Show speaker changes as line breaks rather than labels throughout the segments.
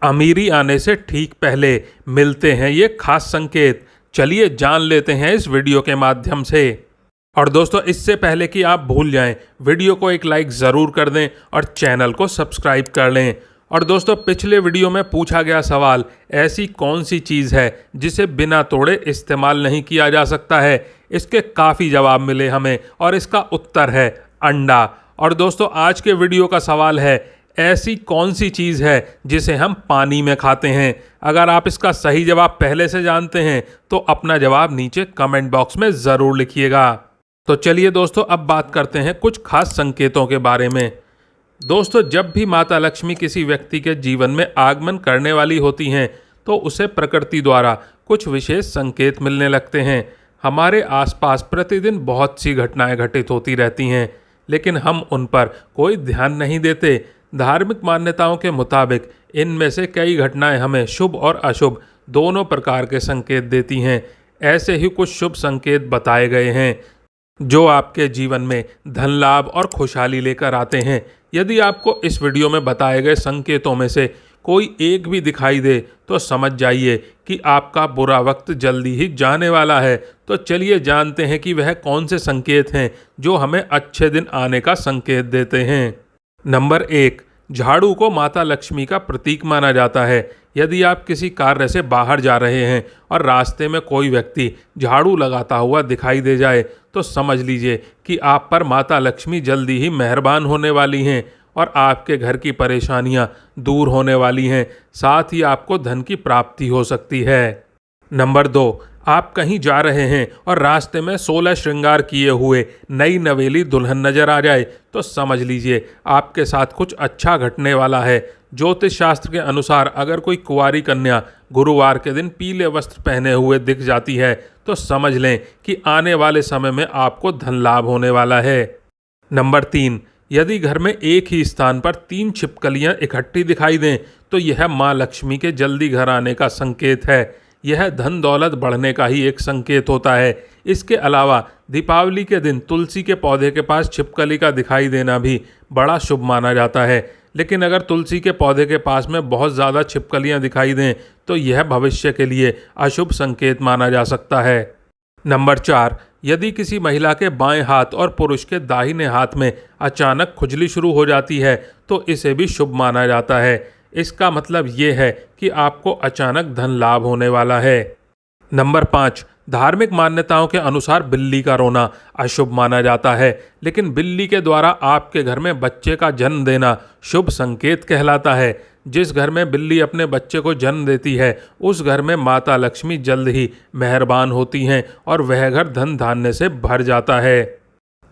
अमीरी आने से ठीक पहले मिलते हैं ये खास संकेत। चलिए जान लेते हैं इस वीडियो के माध्यम से। और दोस्तों, इससे पहले कि आप भूल जाएं, वीडियो को एक लाइक ज़रूर कर दें और चैनल को सब्सक्राइब कर लें। और दोस्तों, पिछले वीडियो में पूछा गया सवाल, ऐसी कौन सी चीज़ है जिसे बिना तोड़े इस्तेमाल नहीं किया जा सकता है। इसके काफ़ी जवाब मिले हमें और इसका उत्तर है अंडा। और दोस्तों, आज के वीडियो का सवाल है, ऐसी कौन सी चीज़ है जिसे हम पानी में खाते हैं। अगर आप इसका सही जवाब पहले से जानते हैं तो अपना जवाब नीचे कमेंट बॉक्स में ज़रूर लिखिएगा। तो चलिए दोस्तों, अब बात करते हैं कुछ खास संकेतों के बारे में। दोस्तों, जब भी माता लक्ष्मी किसी व्यक्ति के जीवन में आगमन करने वाली होती हैं तो उसे प्रकृति द्वारा कुछ विशेष संकेत मिलने लगते हैं। हमारे आसपास प्रतिदिन बहुत सी घटनाएं घटित होती रहती हैं, लेकिन हम उन पर कोई ध्यान नहीं देते। धार्मिक मान्यताओं के मुताबिक इनमें से कई घटनाएं हमें शुभ और अशुभ दोनों प्रकार के संकेत देती हैं। ऐसे ही कुछ शुभ संकेत बताए गए हैं जो आपके जीवन में धन लाभ और खुशहाली लेकर आते हैं। यदि आपको इस वीडियो में बताए गए संकेतों में से कोई एक भी दिखाई दे तो समझ जाइए कि आपका बुरा वक्त जल्दी ही जाने वाला है। तो चलिए जानते हैं कि वह कौन से संकेत हैं जो हमें अच्छे दिन आने का संकेत देते हैं। नंबर 1, झाड़ू को माता लक्ष्मी का प्रतीक माना जाता है। यदि आप किसी कार्य से बाहर जा रहे हैं और रास्ते में कोई व्यक्ति झाड़ू लगाता हुआ दिखाई दे जाए तो समझ लीजिए कि आप पर माता लक्ष्मी जल्दी ही मेहरबान होने वाली हैं और आपके घर की परेशानियां दूर होने वाली हैं। साथ ही आपको धन की प्राप्ति हो सकती है। नंबर 2, आप कहीं जा रहे हैं और रास्ते में 16 श्रृंगार किए हुए नई नवेली दुल्हन नजर आ जाए तो समझ लीजिए आपके साथ कुछ अच्छा घटने वाला है। ज्योतिष शास्त्र के अनुसार अगर कोई कुंवारी कन्या गुरुवार के दिन पीले वस्त्र पहने हुए दिख जाती है तो समझ लें कि आने वाले समय में आपको धन लाभ होने वाला है। नंबर 3, यदि घर में एक ही स्थान पर 3 छिपकलियां इकट्ठी दिखाई दें तो यह माँ लक्ष्मी के जल्दी घर आने का संकेत है। यह धन दौलत बढ़ने का ही एक संकेत होता है। इसके अलावा दीपावली के दिन तुलसी के पौधे के पास छिपकली का दिखाई देना भी बड़ा शुभ माना जाता है। लेकिन अगर तुलसी के पौधे के पास में बहुत ज़्यादा छिपकलियां दिखाई दें तो यह भविष्य के लिए अशुभ संकेत माना जा सकता है। नंबर 4, यदि किसी महिला के बाएं हाथ और पुरुष के दाहिने हाथ में अचानक खुजली शुरू हो जाती है तो इसे भी शुभ माना जाता है। इसका मतलब ये है कि आपको अचानक धन लाभ होने वाला है। नंबर 5, धार्मिक मान्यताओं के अनुसार बिल्ली का रोना अशुभ माना जाता है, लेकिन बिल्ली के द्वारा आपके घर में बच्चे का जन्म देना शुभ संकेत कहलाता है। जिस घर में बिल्ली अपने बच्चे को जन्म देती है उस घर में माता लक्ष्मी जल्द ही मेहरबान होती हैं और वह घर धन धान्य से भर जाता है।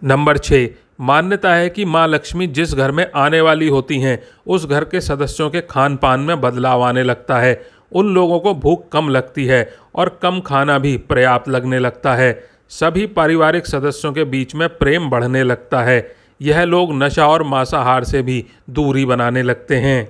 नंबर 6, मान्यता है कि माँ लक्ष्मी जिस घर में आने वाली होती हैं उस घर के सदस्यों के खान पान में बदलाव आने लगता है। उन लोगों को भूख कम लगती है और कम खाना भी पर्याप्त लगने लगता है। सभी पारिवारिक सदस्यों के बीच में प्रेम बढ़ने लगता है। यह लोग नशा और मांसाहार से भी दूरी बनाने लगते हैं।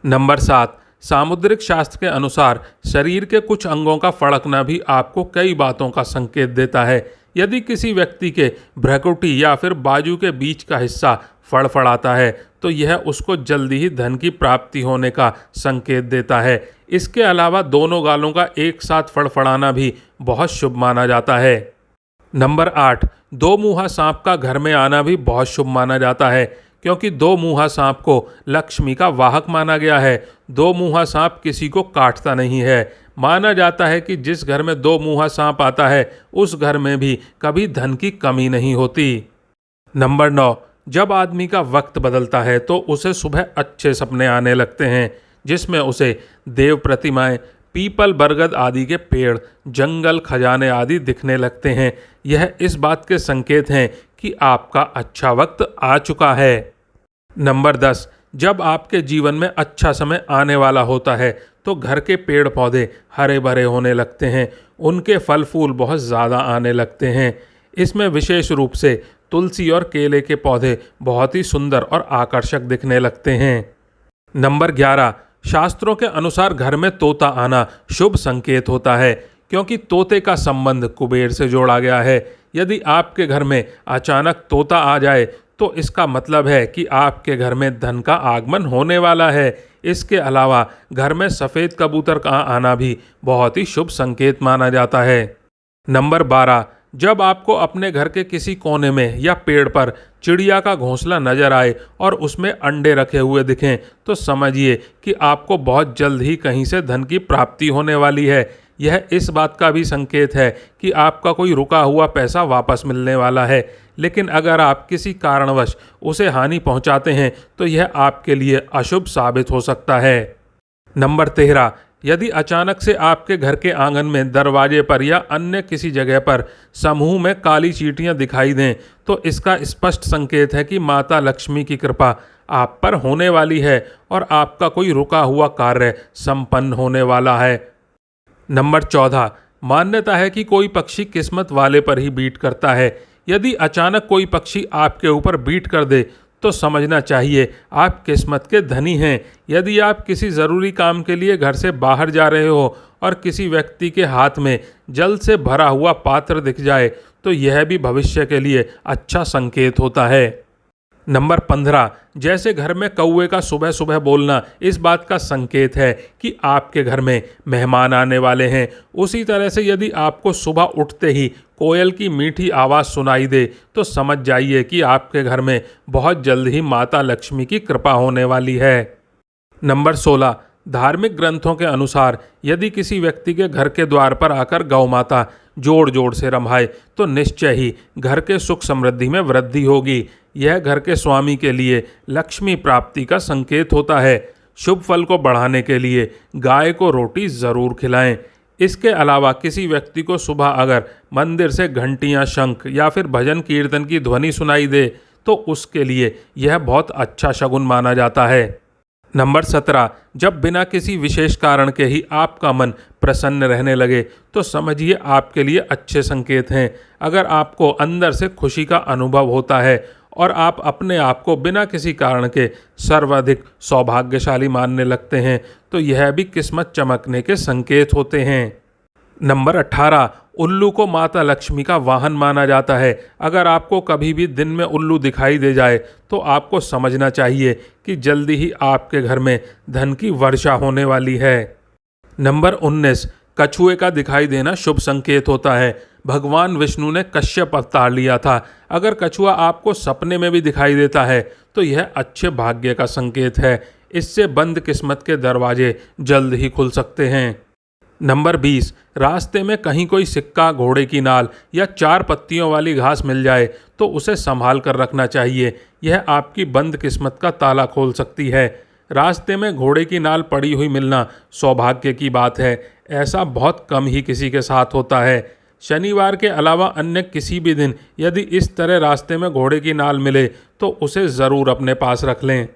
नंबर 7, सामुद्रिक शास्त्र के अनुसार शरीर के कुछ अंगों का फड़कना भी आपको कई बातों का संकेत देता है। यदि किसी व्यक्ति के भ्रुकुटी या फिर बाजू के बीच का हिस्सा फड़फड़ाता है तो यह उसको जल्दी ही धन की प्राप्ति होने का संकेत देता है। इसके अलावा दोनों गालों का एक साथ फड़फड़ाना भी बहुत शुभ माना जाता है। नंबर 8, 2 मुँहा सांप का घर में आना भी बहुत शुभ माना जाता है, क्योंकि 2 मुँहा सांप को लक्ष्मी का वाहक माना गया है। 2 मुँहा सांप किसी को काटता नहीं है। माना जाता है कि जिस घर में 2 मुँहा सांप आता है उस घर में भी कभी धन की कमी नहीं होती। नंबर 9, जब आदमी का वक्त बदलता है तो उसे सुबह अच्छे सपने आने लगते हैं, जिसमें उसे देव प्रतिमाएं, पीपल, बरगद आदि के पेड़, जंगल, खजाने आदि दिखने लगते हैं। यह इस बात के संकेत हैं कि आपका अच्छा वक्त आ चुका है। नंबर 10, जब आपके जीवन में अच्छा समय आने वाला होता है तो घर के पेड़ पौधे हरे भरे होने लगते हैं। उनके फल फूल बहुत ज़्यादा आने लगते हैं। इसमें विशेष रूप से तुलसी और केले के पौधे बहुत ही सुंदर और आकर्षक दिखने लगते हैं। नंबर 11, शास्त्रों के अनुसार घर में तोता आना शुभ संकेत होता है, क्योंकि तोते का संबंध कुबेर से जोड़ा गया है। यदि आपके घर में अचानक तोता आ जाए तो इसका मतलब है कि आपके घर में धन का आगमन होने वाला है। इसके अलावा घर में सफ़ेद कबूतर का आना भी बहुत ही शुभ संकेत माना जाता है। नंबर 12, जब आपको अपने घर के किसी कोने में या पेड़ पर चिड़िया का घोंसला नजर आए और उसमें अंडे रखे हुए दिखें तो समझिए कि आपको बहुत जल्द ही कहीं से धन की प्राप्ति होने वाली है। यह इस बात का भी संकेत है कि आपका कोई रुका हुआ पैसा वापस मिलने वाला है, लेकिन अगर आप किसी कारणवश उसे हानि पहुंचाते हैं तो यह आपके लिए अशुभ साबित हो सकता है। नंबर 13, यदि अचानक से आपके घर के आंगन में, दरवाजे पर या अन्य किसी जगह पर समूह में काली चींटियां दिखाई दें तो इसका स्पष्ट संकेत है कि माता लक्ष्मी की कृपा आप पर होने वाली है और आपका कोई रुका हुआ कार्य संपन्न होने वाला है। नंबर 14, मान्यता है कि कोई पक्षी किस्मत वाले पर ही बीट करता है। यदि अचानक कोई पक्षी आपके ऊपर बीट कर दे तो समझना चाहिए आप किस्मत के धनी हैं। यदि आप किसी ज़रूरी काम के लिए घर से बाहर जा रहे हो और किसी व्यक्ति के हाथ में जल से भरा हुआ पात्र दिख जाए तो यह भी भविष्य के लिए अच्छा संकेत होता है। नंबर 15, जैसे घर में कौवे का सुबह सुबह बोलना इस बात का संकेत है कि आपके घर में मेहमान आने वाले हैं, उसी तरह से यदि आपको सुबह उठते ही कोयल की मीठी आवाज़ सुनाई दे तो समझ जाइए कि आपके घर में बहुत जल्द ही माता लक्ष्मी की कृपा होने वाली है। नंबर 16, धार्मिक ग्रंथों के अनुसार यदि किसी व्यक्ति के घर के द्वार पर आकर गौ माता जोड़ जोड़ से रम्भाए तो निश्चय ही घर के सुख समृद्धि में वृद्धि होगी। यह घर के स्वामी के लिए लक्ष्मी प्राप्ति का संकेत होता है। शुभ फल को बढ़ाने के लिए गाय को रोटी ज़रूर खिलाएं। इसके अलावा किसी व्यक्ति को सुबह अगर मंदिर से घंटियां, शंख या फिर भजन कीर्तन की ध्वनि सुनाई दे तो उसके लिए यह बहुत अच्छा शगुन माना जाता है। नंबर 17, जब बिना किसी विशेष कारण के ही आपका मन प्रसन्न रहने लगे तो समझिए आपके लिए अच्छे संकेत हैं। अगर आपको अंदर से खुशी का अनुभव होता है और आप अपने आप को बिना किसी कारण के सर्वाधिक सौभाग्यशाली मानने लगते हैं तो यह भी किस्मत चमकने के संकेत होते हैं। नंबर 18, उल्लू को माता लक्ष्मी का वाहन माना जाता है। अगर आपको कभी भी दिन में उल्लू दिखाई दे जाए तो आपको समझना चाहिए कि जल्दी ही आपके घर में धन की वर्षा होने वाली है। नंबर 19, कछुए का दिखाई देना शुभ संकेत होता है। भगवान विष्णु ने कश्यप अवतार लिया था। अगर कछुआ आपको सपने में भी दिखाई देता है तो यह अच्छे भाग्य का संकेत है। इससे बंद किस्मत के दरवाजे जल्द ही खुल सकते हैं। नंबर 20, रास्ते में कहीं कोई सिक्का, घोड़े की नाल या 4 पत्तियों वाली घास मिल जाए तो उसे संभाल कर रखना चाहिए। यह आपकी बंद किस्मत का ताला खोल सकती है। रास्ते में घोड़े की नाल पड़ी हुई मिलना सौभाग्य की बात है। ऐसा बहुत कम ही किसी के साथ होता है। शनिवार के अलावा अन्य किसी भी दिन यदि इस तरह रास्ते में घोड़े की नाल मिले तो उसे ज़रूर अपने पास रख लें।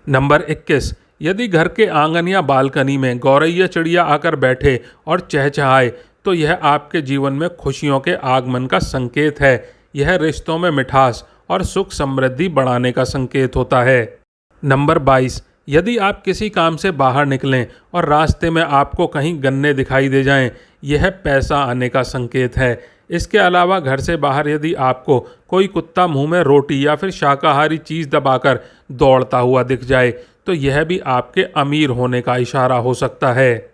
नंबर 21, यदि घर के आंगन या बालकनी में गौरैया चिड़िया आकर बैठे और चहचहाए तो यह आपके जीवन में खुशियों के आगमन का संकेत है। यह रिश्तों में मिठास और सुख समृद्धि बढ़ाने का संकेत होता है। नंबर 22, यदि आप किसी काम से बाहर निकलें और रास्ते में आपको कहीं गन्ने दिखाई दे जाएं, यह पैसा आने का संकेत है। इसके अलावा घर से बाहर यदि आपको कोई कुत्ता मुंह में रोटी या फिर शाकाहारी चीज़ दबाकर दौड़ता हुआ दिख जाए तो यह भी आपके अमीर होने का इशारा हो सकता है।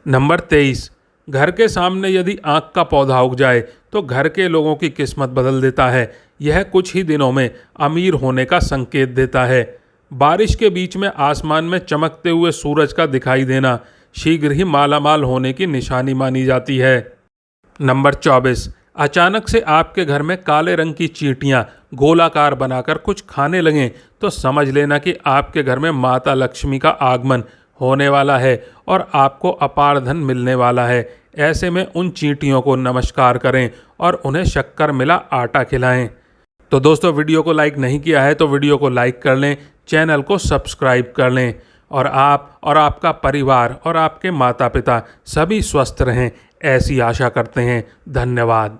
नंबर 23, घर के सामने यदि आँख का पौधा उग जाए तो घर के लोगों की किस्मत बदल देता है। यह कुछ ही दिनों में अमीर होने का संकेत देता है। बारिश के बीच में आसमान में चमकते हुए सूरज का दिखाई देना शीघ्र ही मालामाल होने की निशानी मानी जाती है। नंबर 24, अचानक से आपके घर में काले रंग की चींटियां गोलाकार बनाकर कुछ खाने लगें तो समझ लेना कि आपके घर में माता लक्ष्मी का आगमन होने वाला है और आपको अपार धन मिलने वाला है। ऐसे में उन चींटियों को नमस्कार करें और उन्हें शक्कर मिला आटा खिलाएं। तो दोस्तों, वीडियो को लाइक नहीं किया है तो वीडियो को लाइक कर लें, चैनल को सब्सक्राइब कर लें और आप और आपका परिवार और आपके माता पिता सभी स्वस्थ रहें, ऐसी आशा करते हैं। धन्यवाद।